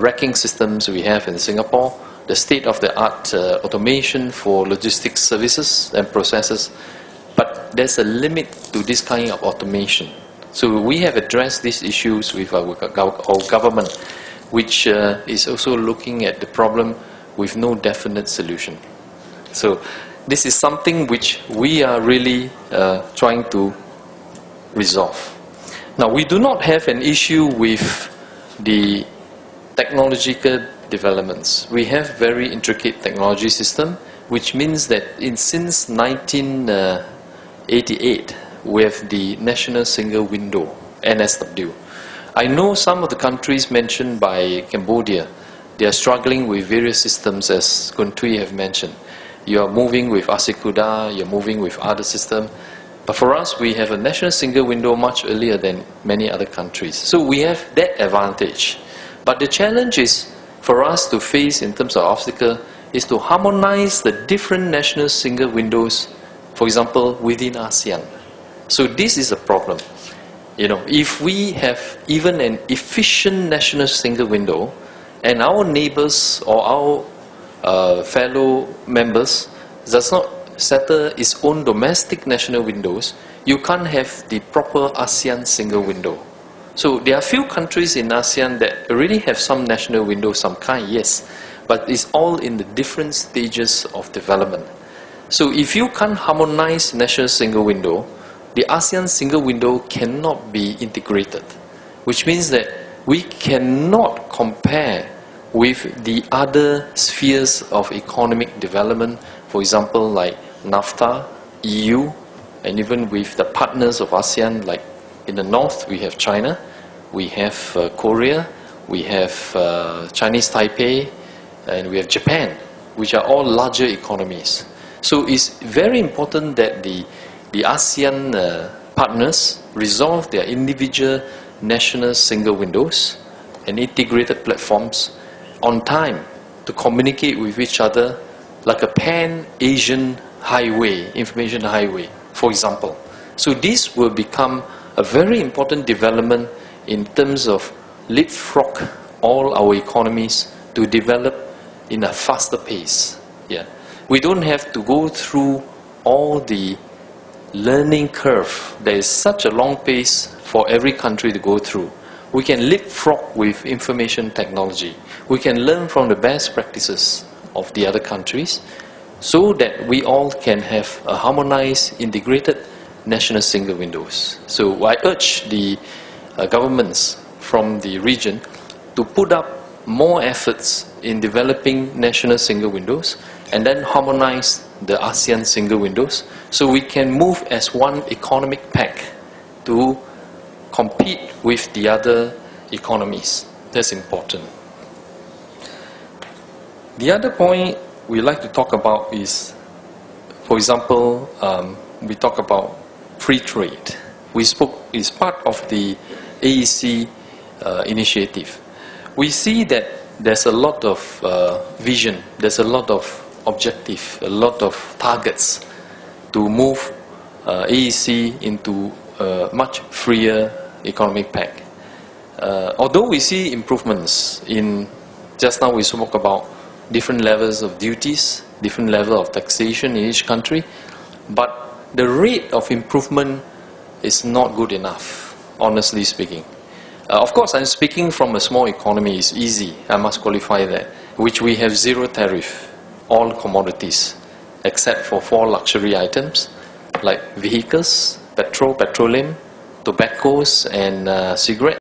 racking systems we have in Singapore, the state-of-the-art automation for logistics services and processes, but there's a limit to this kind of automation. So we have addressed these issues with our government, which is also looking at the problem with no definite solution. So this is something which we are really trying to resolve. Now, we do not have an issue with the technological developments. We have very intricate technology system, which means that since 1988, we have the National Single Window, NSW. I know some of the countries mentioned by Cambodia, they are struggling with various systems, as Kun Tui have mentioned. You are moving with Asikuda, you're moving with other systems. But for us, we have a national single window much earlier than many other countries. So we have that advantage. But the challenge is for us to face in terms of obstacle is to harmonize the different national single windows, for example, within ASEAN. So this is a problem. You know, if we have even an efficient national single window and our neighbors or our fellow members does not settle its own domestic national windows, you can't have the proper ASEAN single window. So there are few countries in ASEAN that already have some national window, some kind, yes, but it's all in the different stages of development. So if you can't harmonize national single window, the ASEAN single window cannot be integrated, which means that we cannot compare with the other spheres of economic development, for example, like NAFTA, EU, and even with the partners of ASEAN, like in the north we have China, we have Korea, we have Chinese Taipei, and we have Japan, which are all larger economies. So it's very important that the ASEAN partners resolve their individual national single windows and integrated platforms on time to communicate with each other like a pan-Asian highway, information highway, for example. So this will become a very important development in terms of leapfrog all our economies to develop in a faster pace. Yeah. We don't have to go through all the learning curve. There is such a long pace for every country to go through. We can leapfrog with information technology. We can learn from the best practices of the other countries so that we all can have a harmonized, integrated national single windows. So I urge the governments from the region to put up more efforts in developing national single windows and then harmonize the ASEAN single windows so we can move as one economic pack to compete with the other economies. That's important. The other point we like to talk about is, for example, we talk about free trade. We spoke, is part of the AEC initiative. We see that there's a lot of vision, there's a lot of objective, a lot of targets to move AEC into a much freer economic pack. Although we see improvements in, just now we spoke about different levels of duties, different level of taxation in each country, but the rate of improvement is not good enough, honestly speaking. Of course, I'm speaking from a small economy, it's easy, I must qualify that, which we have zero tariff, all commodities, except for 4 luxury items, like vehicles, petrol, petroleum, tobaccos, and cigarettes.